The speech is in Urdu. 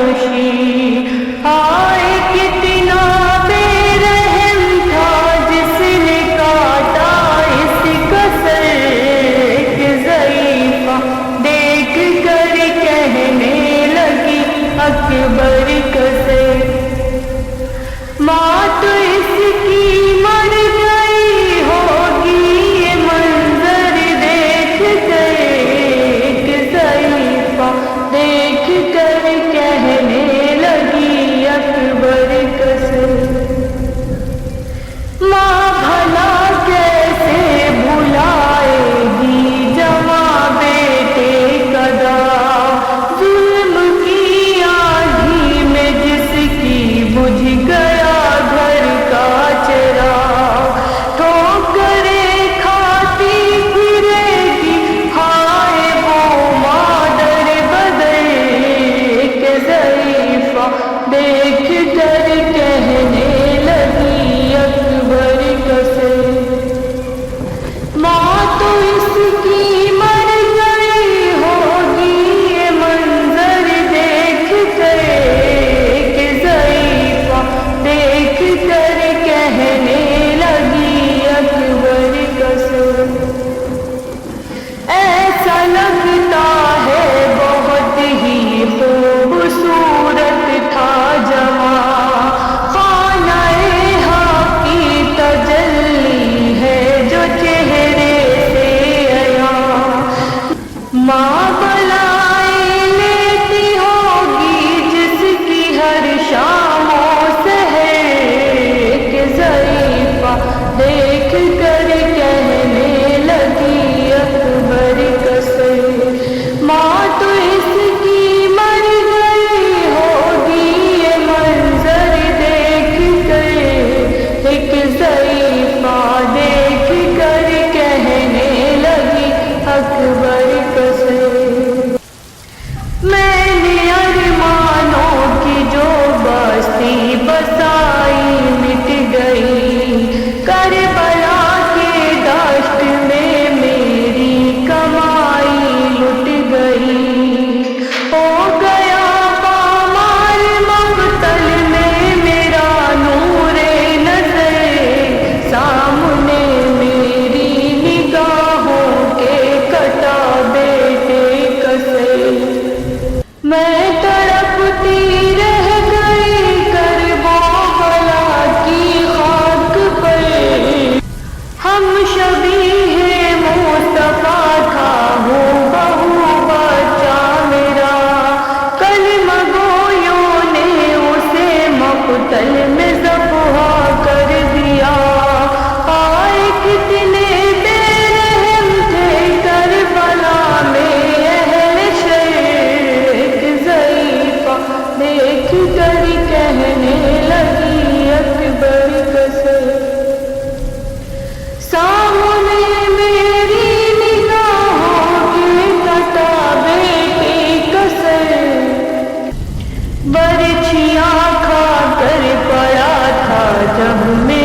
نوشی ہائے کتنا بے رحم تھا جس نے کاٹا اس کا سر ایک ضعیفہ دیکھ کر کہنے لگی اکبر کا سر ماں تو اس کی مر گئی ہوگی یہ منظر دیکھ کر ایک ضعیفہ دیکھ کر کہنے لگی اکبر کا سر ماں بھلا کیسے بھلائے گی جواں بیٹے کا داغ ظلم کی آندھی میں جس کی بجھ گیا گھر کا چراغ ٹھوکریں کھاتی پھرے گی ہائے وہ مادر بدر ایک ضعیفہ دیکھ کر کہنے لگی اکبر کا سر ماں تو اس کی مر گئی ہوگی یہ منظر دیکھ کر ایک ضعیفہ دیکھ کر کہنے لگی اکبر کا سر ایسا لگتا ہے بہت ہی خوبصورت تھا جوان خانہ حق کی تجلی ہے جو چہرے سے عیاں ماں بلائیں لیتی ہوگی جس کی ہر شام و سحر ایک ضعیفہ دیکھ کر کہنے لگی اکبر کا سر ماں تو اس کی مر گئی ہوگی یہ منظر دیکھ کر ایک ضعیفہ دیکھ کر کہنے لگی اکبر کا سر میں نے ارمانوں کی جو بستی بسائی مٹ گئی کربلا کے دشت میں میری کمائی لٹ گئی ہو گیا پامال مقتل میں میرا نور نظر سامنے میری نگاہوں کے کٹا بیٹے کا سر میں تڑپتی رہ گئی کربلا کی خاک پر ہم شبیہ مصطفیٰ تھا ہوں بہو بچہ میرا کلمہ گویوں نے اسے مقتل میں ذبح کر دیا آئے کتنے بے رحم تھے کربلا میں اہل شر ایک ضعیفہ دیکھ کر کہنے لگی اکبر کا سر سامنے میری نگاہوں کے کٹا بیٹے کا سر برچھیاں کھا کر پڑا تھا جب میں